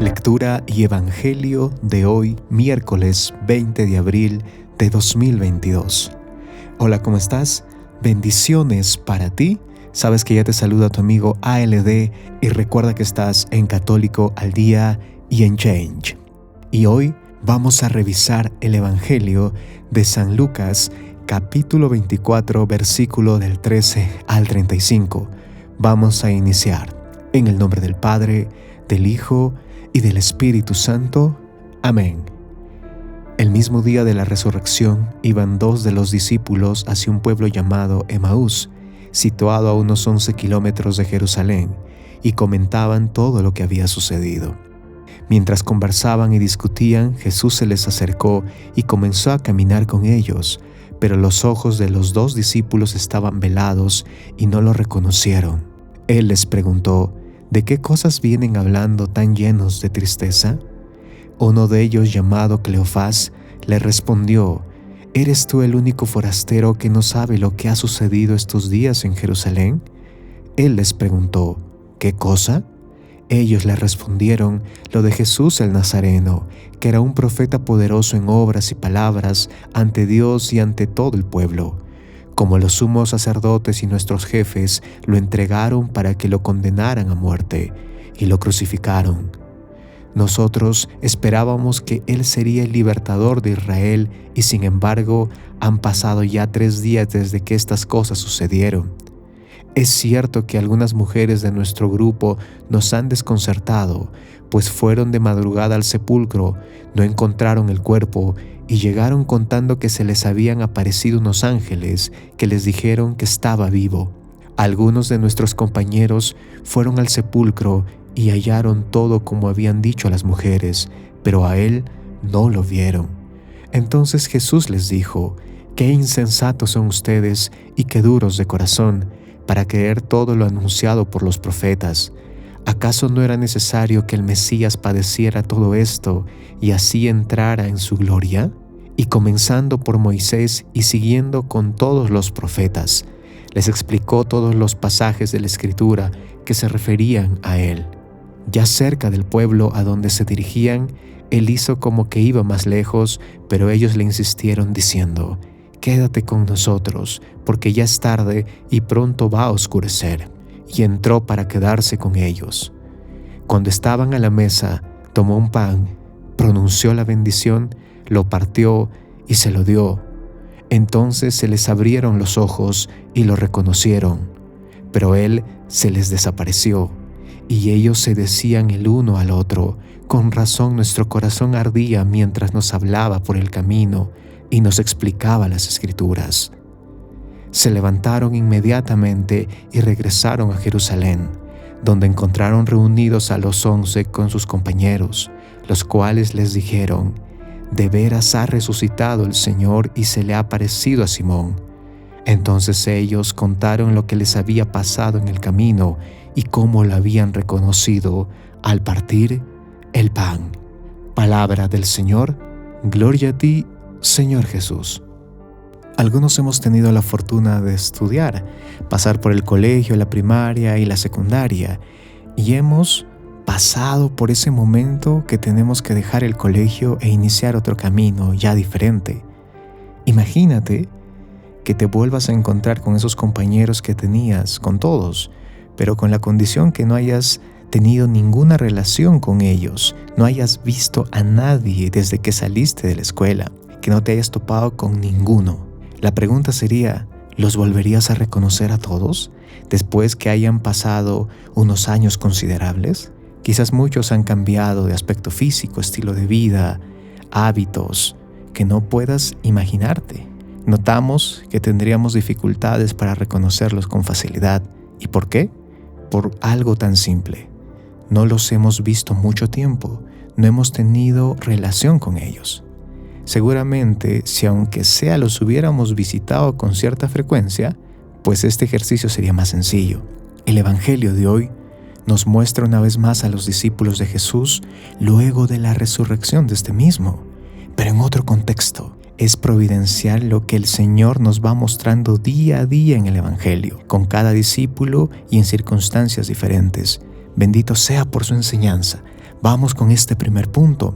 Lectura y Evangelio de hoy, miércoles 20 de abril de 2022. Hola, ¿cómo estás? Bendiciones para ti. Sabes que ya te saluda tu amigo ALD y recuerda que estás en Católico al Día y en Change. Y hoy vamos a revisar el Evangelio de San Lucas, capítulo 24, versículo del 13 al 35. Vamos a iniciar. En el nombre del Padre, del Hijo y del Espíritu Santo. Amén. El mismo día de la resurrección iban dos de los discípulos hacia un pueblo llamado Emaús, situado a unos 11 kilómetros de Jerusalén, y comentaban todo lo que había sucedido. Mientras conversaban y discutían, Jesús se les acercó y comenzó a caminar con ellos, pero los ojos de los dos discípulos estaban velados y no lo reconocieron. Él les preguntó: ¿de qué cosas vienen hablando tan llenos de tristeza? Uno de ellos, llamado Cleofás, le respondió: ¿eres tú el único forastero que no sabe lo que ha sucedido estos días en Jerusalén? Él les preguntó: ¿qué cosa? Ellos le respondieron: lo de Jesús el Nazareno, que era un profeta poderoso en obras y palabras ante Dios y ante todo el pueblo. Como los sumos sacerdotes y nuestros jefes lo entregaron para que lo condenaran a muerte, y lo crucificaron. Nosotros esperábamos que Él sería el libertador de Israel, y sin embargo han pasado ya 3 días desde que estas cosas sucedieron. Es cierto que algunas mujeres de nuestro grupo nos han desconcertado, pues fueron de madrugada al sepulcro, no encontraron el cuerpo y llegaron contando que se les habían aparecido unos ángeles que les dijeron que estaba vivo. Algunos de nuestros compañeros fueron al sepulcro y hallaron todo como habían dicho las mujeres, pero a él no lo vieron. Entonces Jesús les dijo: «Qué insensatos son ustedes y qué duros de corazón, para creer todo lo anunciado por los profetas. ¿Acaso no era necesario que el Mesías padeciera todo esto y así entrara en su gloria?» Y comenzando por Moisés y siguiendo con todos los profetas, les explicó todos los pasajes de la Escritura que se referían a él. Ya cerca del pueblo a donde se dirigían, él hizo como que iba más lejos, pero ellos le insistieron diciendo: «Quédate con nosotros, porque ya es tarde y pronto va a oscurecer». Y entró para quedarse con ellos. Cuando estaban a la mesa, tomó un pan, pronunció la bendición, lo partió y se lo dio. Entonces se les abrieron los ojos y lo reconocieron, pero él se les desapareció. Y ellos se decían el uno al otro: «Con razón nuestro corazón ardía mientras nos hablaba por el camino y nos explicaba las Escrituras». Se levantaron inmediatamente y regresaron a Jerusalén, donde encontraron reunidos a los 11 con sus compañeros, los cuales les dijeron: «De veras ha resucitado el Señor y se le ha aparecido a Simón». Entonces ellos contaron lo que les había pasado en el camino y cómo lo habían reconocido al partir el pan. Palabra del Señor. Gloria a ti, Señor Jesús. Algunos hemos tenido la fortuna de estudiar, pasar por el colegio, la primaria y la secundaria, y hemos pasado por ese momento que tenemos que dejar el colegio e iniciar otro camino ya diferente. Imagínate que te vuelvas a encontrar con esos compañeros que tenías, con todos, pero con la condición que no hayas tenido ninguna relación con ellos, no hayas visto a nadie desde que saliste de la escuela, que no te hayas topado con ninguno. La pregunta sería: ¿los volverías a reconocer a todos después que hayan pasado unos años considerables? Quizás muchos han cambiado de aspecto físico, estilo de vida, hábitos, que no puedas imaginarte. Notamos que tendríamos dificultades para reconocerlos con facilidad. ¿Y por qué? Por algo tan simple. No los hemos visto mucho tiempo, no hemos tenido relación con ellos. Seguramente, si aunque sea los hubiéramos visitado con cierta frecuencia, pues este ejercicio sería más sencillo. El Evangelio de hoy nos muestra una vez más a los discípulos de Jesús luego de la resurrección de este mismo, pero en otro contexto. Es providencial lo que el Señor nos va mostrando día a día en el Evangelio, con cada discípulo y en circunstancias diferentes. Bendito sea por su enseñanza. Vamos con este primer punto: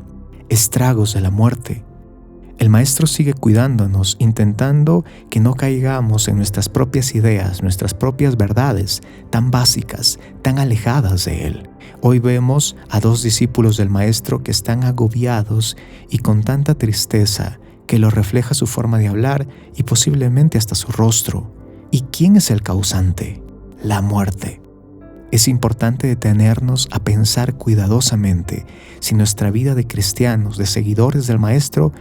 estragos de la muerte. El Maestro sigue cuidándonos, intentando que no caigamos en nuestras propias ideas, nuestras propias verdades, tan básicas, tan alejadas de Él. Hoy vemos a 2 discípulos del Maestro que están agobiados y con tanta tristeza que lo refleja su forma de hablar y posiblemente hasta su rostro. ¿Y quién es el causante? La muerte. Es importante detenernos a pensar cuidadosamente si nuestra vida de cristianos, de seguidores del Maestro,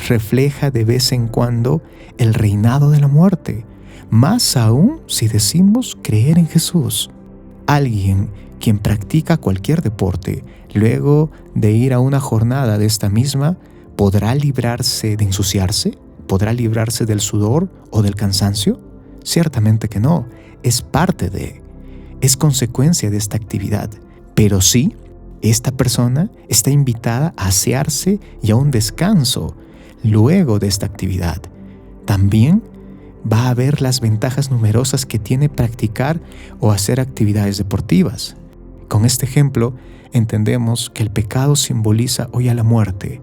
refleja de vez en cuando el reinado de la muerte, más aún si decimos creer en Jesús. Alguien quien practica cualquier deporte, luego de ir a una jornada de esta misma, ¿podrá librarse de ensuciarse? ¿Podrá librarse del sudor o del cansancio? Ciertamente que no, es parte de... Es consecuencia de esta actividad, pero sí, esta persona está invitada a asearse y a un descanso luego de esta actividad. También va a ver las ventajas numerosas que tiene practicar o hacer actividades deportivas. Con este ejemplo, entendemos que el pecado simboliza hoy a la muerte,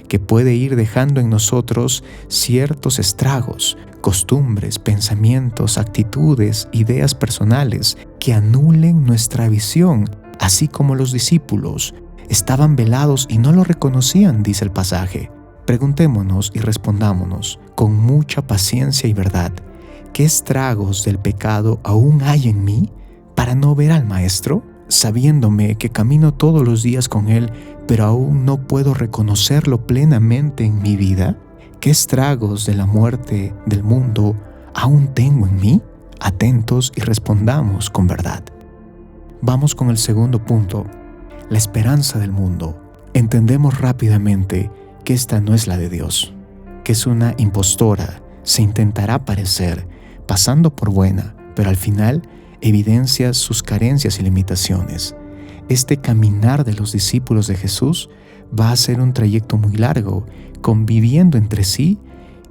que puede ir dejando en nosotros ciertos estragos, costumbres, pensamientos, actitudes, ideas personales que anulen nuestra visión, así como los discípulos estaban velados y no lo reconocían, dice el pasaje. Preguntémonos y respondámonos con mucha paciencia y verdad: ¿qué estragos del pecado aún hay en mí para no ver al Maestro? Sabiéndome que camino todos los días con Él, pero aún no puedo reconocerlo plenamente en mi vida. ¿Qué estragos de la muerte del mundo aún tengo en mí? Atentos y respondamos con verdad. Vamos con el segundo punto: la esperanza del mundo. Entendemos rápidamente que esta no es la de Dios, que es una impostora, se intentará parecer, pasando por buena, pero al final evidencia sus carencias y limitaciones. Este caminar de los discípulos de Jesús va a ser un trayecto muy largo, conviviendo entre sí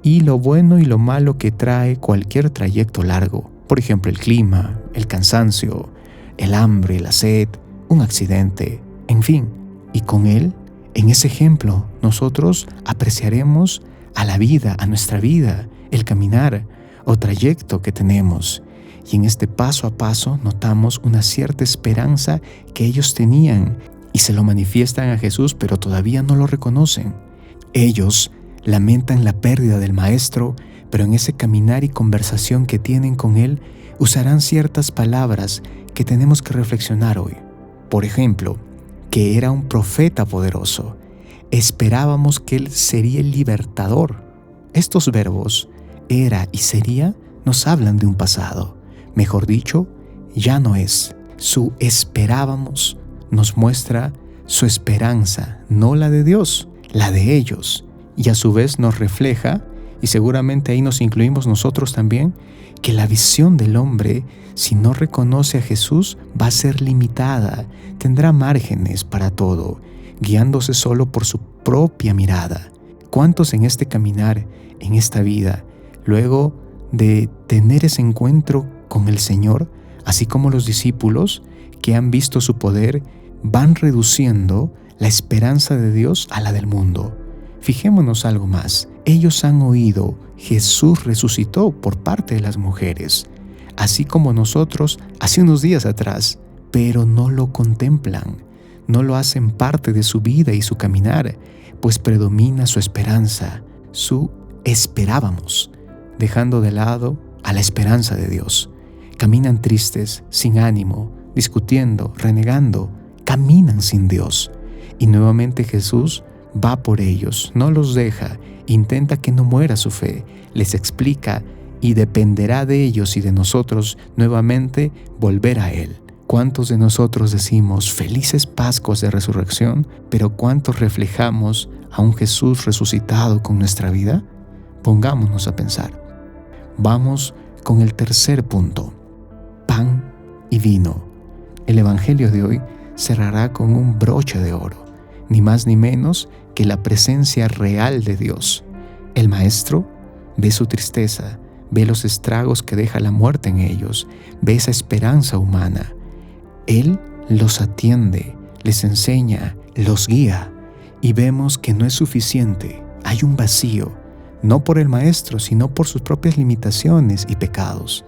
y lo bueno y lo malo que trae cualquier trayecto largo. Por ejemplo, el clima, el cansancio, el hambre, la sed, un accidente, en fin. Y con Él, en ese ejemplo, nosotros apreciaremos a la vida, a nuestra vida, el caminar o trayecto que tenemos. Y en este paso a paso notamos una cierta esperanza que ellos tenían y se lo manifiestan a Jesús, pero todavía no lo reconocen. Ellos lamentan la pérdida del Maestro, pero en ese caminar y conversación que tienen con Él, usarán ciertas palabras que tenemos que reflexionar hoy. Por ejemplo, que era un profeta poderoso. Esperábamos que Él sería el libertador. Estos verbos, era y sería, nos hablan de un pasado. Mejor dicho, ya no es. Su esperábamos nos muestra su esperanza, no la de Dios, la de ellos. Y a su vez nos refleja, y seguramente ahí nos incluimos nosotros también, que la visión del hombre, si no reconoce a Jesús, va a ser limitada, tendrá márgenes para todo, guiándose solo por su propia mirada. ¿Cuántos en este caminar, en esta vida, luego de tener ese encuentro con el Señor, así como los discípulos que han visto su poder, van reduciendo la esperanza de Dios a la del mundo? Fijémonos algo más. Ellos han oído Jesús resucitó por parte de las mujeres, así como nosotros hace unos días atrás, pero no lo contemplan, no lo hacen parte de su vida y su caminar, pues predomina su esperanza, su esperábamos, dejando de lado a la esperanza de Dios. Caminan tristes, sin ánimo, discutiendo, renegando, caminan sin Dios. Y nuevamente Jesús va por ellos, no los deja, intenta que no muera su fe, les explica y dependerá de ellos y de nosotros nuevamente volver a Él. ¿Cuántos de nosotros decimos felices Pascuas de resurrección, pero cuántos reflejamos a un Jesús resucitado con nuestra vida? Pongámonos a pensar. Vamos con el tercer punto: pan y vino. El Evangelio de hoy cerrará con un broche de oro, ni más ni menos que la presencia real de Dios. El Maestro ve su tristeza, ve los estragos que deja la muerte en ellos, ve esa esperanza humana. Él los atiende, les enseña, los guía y vemos que no es suficiente. Hay un vacío, no por el maestro, sino por sus propias limitaciones y pecados.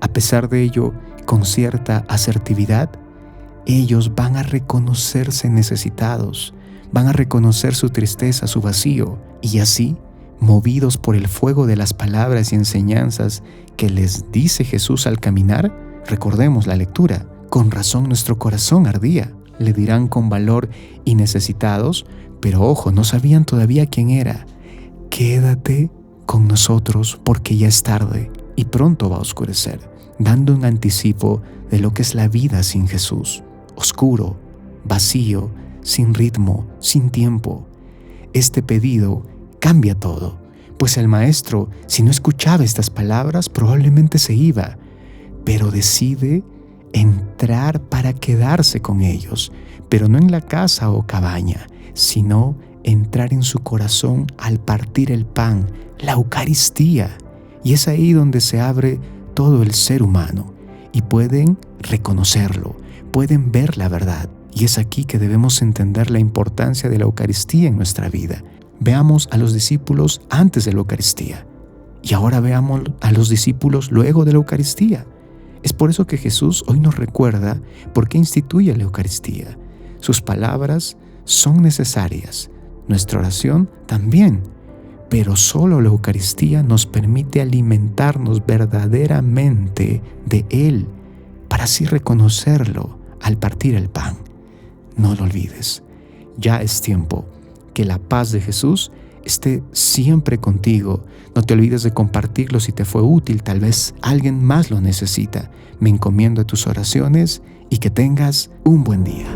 A pesar de ello, con cierta asertividad, ellos van a reconocerse necesitados, van a reconocer su tristeza, su vacío, y así, movidos por el fuego de las palabras y enseñanzas que les dice Jesús al caminar, recordemos la lectura, con razón nuestro corazón ardía, le dirán con valor y necesitados, pero ojo, no sabían todavía quién era. Quédate con nosotros porque ya es tarde y pronto va a oscurecer, dando un anticipo de lo que es la vida sin Jesús. Oscuro, vacío, sin ritmo, sin tiempo. Este pedido cambia todo, pues el maestro, si no escuchaba estas palabras, probablemente se iba, pero decide entrar para quedarse con ellos, pero no en la casa o cabaña, sino entrar en su corazón al partir el pan, la Eucaristía. Y es ahí donde se abre todo el ser humano y pueden reconocerlo, pueden ver la verdad. Y es aquí que debemos entender la importancia de la Eucaristía en nuestra vida. Veamos a los discípulos antes de la Eucaristía y ahora veamos a los discípulos luego de la Eucaristía. Es por eso que Jesús hoy nos recuerda por qué instituye la Eucaristía. Sus palabras son necesarias, nuestra oración también, pero solo la Eucaristía nos permite alimentarnos verdaderamente de Él, para así reconocerlo al partir el pan. No lo olvides, ya es tiempo. Que la paz de Jesús esté siempre contigo. No te olvides de compartirlo si te fue útil, tal vez alguien más lo necesita. Me encomiendo a tus oraciones y que tengas un buen día.